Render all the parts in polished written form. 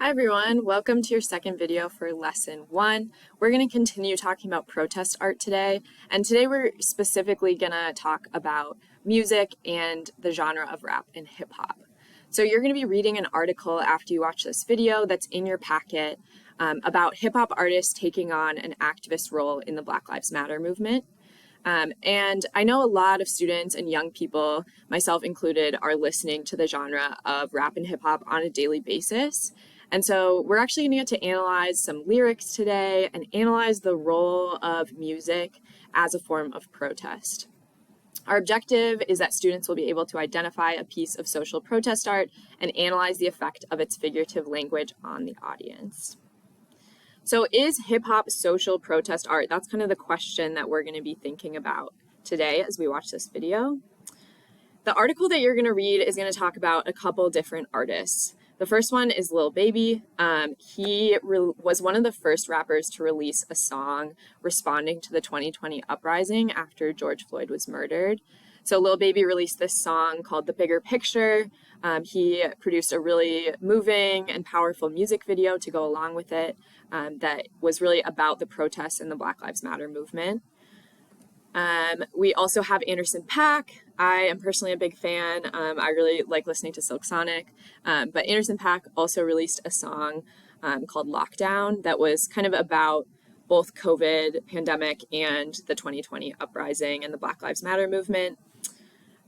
Hi everyone, welcome to your second video for lesson 1. We're going to continue talking about protest art today, and today we're specifically going to talk about music and the genre of rap and hip hop. So you're going to be reading an article after you watch this video that's in your packet about hip hop artists taking on an activist role in the Black Lives Matter movement. And I know a lot of students and young people, myself included, are listening to the genre of rap and hip hop on a daily basis. And so we're actually going to get to analyze some lyrics today and analyze the role of music as a form of protest. Our objective is that students will be able to identify a piece of social protest art and analyze the effect of its figurative language on the audience. So is hip-hop social protest art? That's kind of the question that we're going to be thinking about today as we watch this video. The article that you're going to read is going to talk about a couple different artists. The first one is Lil Baby. He was one of the first rappers to release a song responding to the 2020 uprising after George Floyd was murdered. So Lil Baby released this song called The Bigger Picture. He produced a really moving and powerful music video to go along with it that was really about the protests in the Black Lives Matter movement. We also have Anderson .Paak. I am personally a big fan. I really like listening to Silk Sonic. But Anderson .Paak also released a song called Lockdown that was kind of about both COVID pandemic and the 2020 uprising and the Black Lives Matter movement.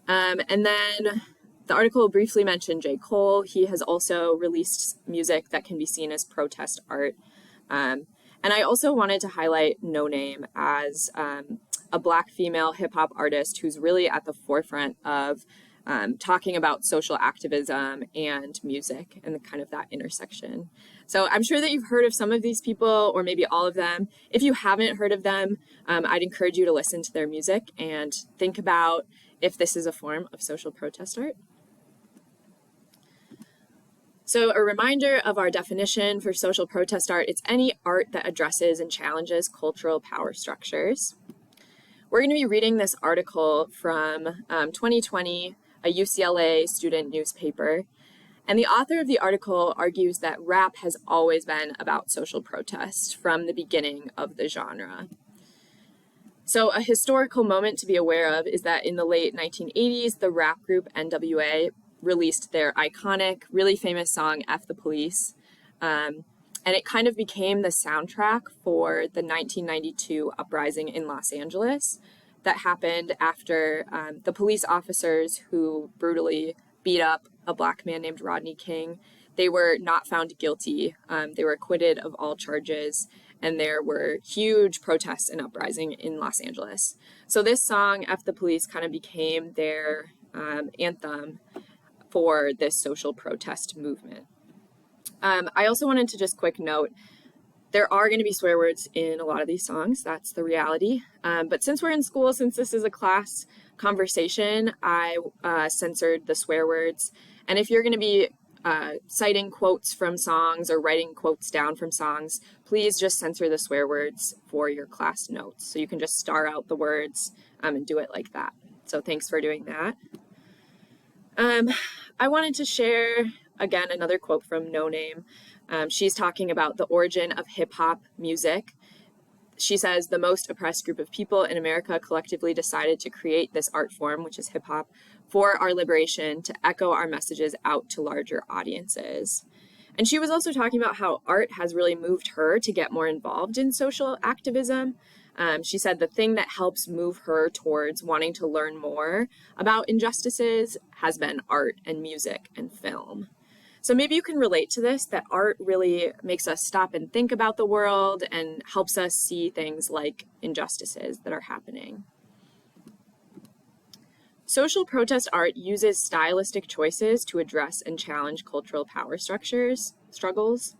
And then the article briefly mentioned J. Cole. He has also released music that can be seen as protest art. And I also wanted to highlight No Name as a Black female hip hop artist who's really at the forefront of talking about social activism and music and kind of that intersection. So I'm sure that you've heard of some of these people or maybe all of them. If you haven't heard of them, I'd encourage you to listen to their music and think about if this is a form of social protest art. So a reminder of our definition for social protest art: it's any art that addresses and challenges cultural power structures. We're going to be reading this article from 2020, a UCLA student newspaper. And the author of the article argues that rap has always been about social protest from the beginning of the genre. So a historical moment to be aware of is that in the late 1980s, the rap group NWA released their iconic, really famous song, F the Police. And it kind of became the soundtrack for the 1992 uprising in Los Angeles that happened after the police officers who brutally beat up a Black man named Rodney King. They were not found guilty. They were acquitted of all charges, and there were huge protests and uprising in Los Angeles. So this song, F the Police, kind of became their anthem for this social protest movement. I also wanted to just quick note, there are going to be swear words in a lot of these songs. That's the reality. But since we're in school, since this is a class conversation, I censored the swear words. And if you're going to be citing quotes from songs or writing quotes down from songs, please just censor the swear words for your class notes. So you can just star out the words and do it like that. So thanks for doing that. I wanted to share, again, another quote from No Name. She's talking about the origin of hip hop music. She says, the most oppressed group of people in America collectively decided to create this art form, which is hip hop, for our liberation, to echo our messages out to larger audiences. And she was also talking about how art has really moved her to get more involved in social activism. She said the thing that helps move her towards wanting to learn more about injustices has been art and music and film. So maybe you can relate to this, that art really makes us stop and think about the world and helps us see things like injustices that are happening. Social protest art uses stylistic choices to address and challenge cultural power struggles.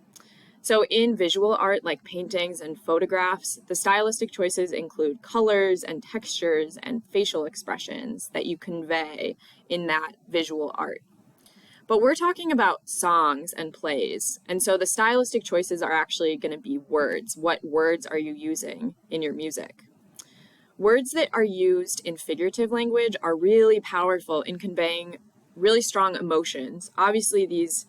So in visual art, like paintings and photographs, the stylistic choices include colors and textures and facial expressions that you convey in that visual art. But we're talking about songs and plays, and so the stylistic choices are actually going to be words. What words are you using in your music? Words that are used in figurative language are really powerful in conveying really strong emotions. Obviously, these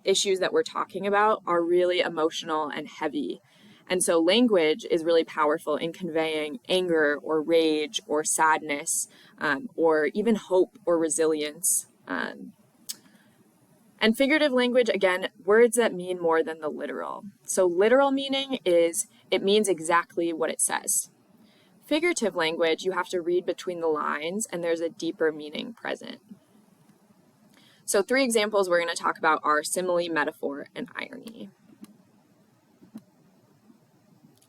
issues that we're talking about are really emotional and heavy. And so language is really powerful in conveying anger or rage or sadness, or even hope or resilience. And figurative language, again, words that mean more than the literal. So literal meaning is it means exactly what it says. Figurative language, you have to read between the lines and there's a deeper meaning present. So 3 examples we're going to talk about are simile, metaphor, and irony.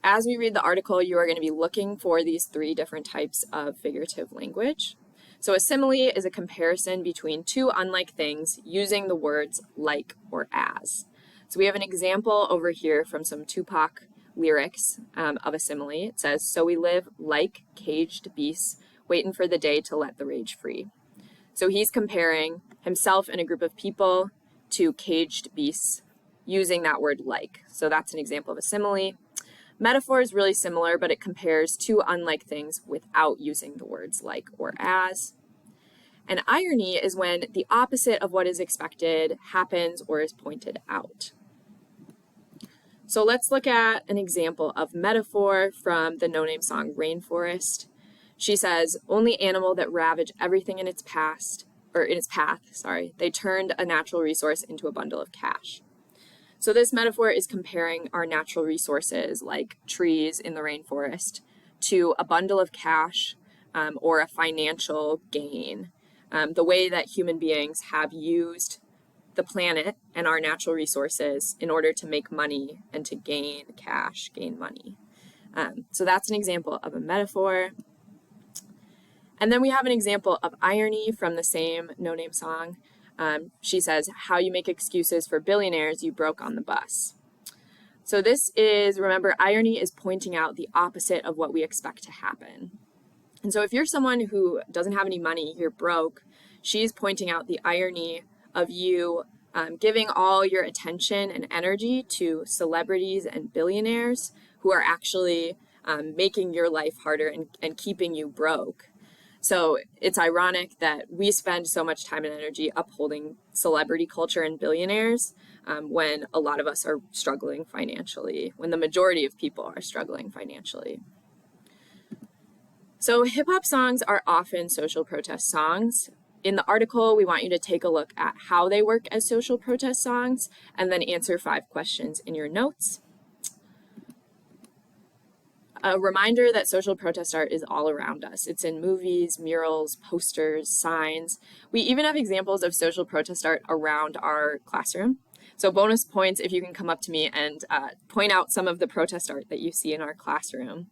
As we read the article, you are going to be looking for these 3 different types of figurative language. So a simile is a comparison between 2 unlike things using the words like or as. So we have an example over here from some Tupac lyrics of a simile. It says, "So we live like caged beasts, waiting for the day to let the rage free." So he's comparing himself and a group of people to caged beasts using that word like. So that's an example of a simile. Metaphor is really similar, but it compares 2 unlike things without using the words like or as. And irony is when the opposite of what is expected happens or is pointed out. So let's look at an example of metaphor from the no-name song Rainforest. She says, "Only animal that ravage everything in its path, they turned a natural resource into a bundle of cash." So this metaphor is comparing our natural resources, like trees in the rainforest, to a bundle of cash or a financial gain. The way that human beings have used the planet and our natural resources in order to make money and to gain cash, gain money. So that's an example of a metaphor. And then we have an example of irony from the same no-name song. She says, "How you make excuses for billionaires you broke on the bus." So this is, remember, irony is pointing out the opposite of what we expect to happen. And so if you're someone who doesn't have any money, you're broke, she's pointing out the irony of you giving all your attention and energy to celebrities and billionaires who are actually making your life harder and keeping you broke. So it's ironic that we spend so much time and energy upholding celebrity culture and billionaires when a lot of us are struggling financially, when the majority of people are struggling financially. So hip-hop songs are often social protest songs. In the article, we want you to take a look at how they work as social protest songs and then answer 5 questions in your notes. A reminder that social protest art is all around us. It's in movies, murals, posters, signs. We even have examples of social protest art around our classroom. So bonus points if you can come up to me and point out some of the protest art that you see in our classroom.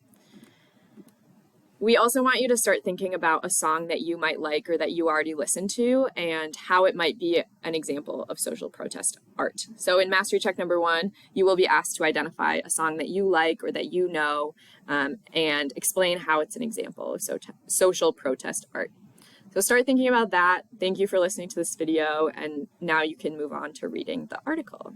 We also want you to start thinking about a song that you might like or that you already listened to and how it might be an example of social protest art. So in Mastery Check number 1, you will be asked to identify a song that you like or that you know and explain how it's an example of social protest art. So start thinking about that. Thank you for listening to this video, and now you can move on to reading the article.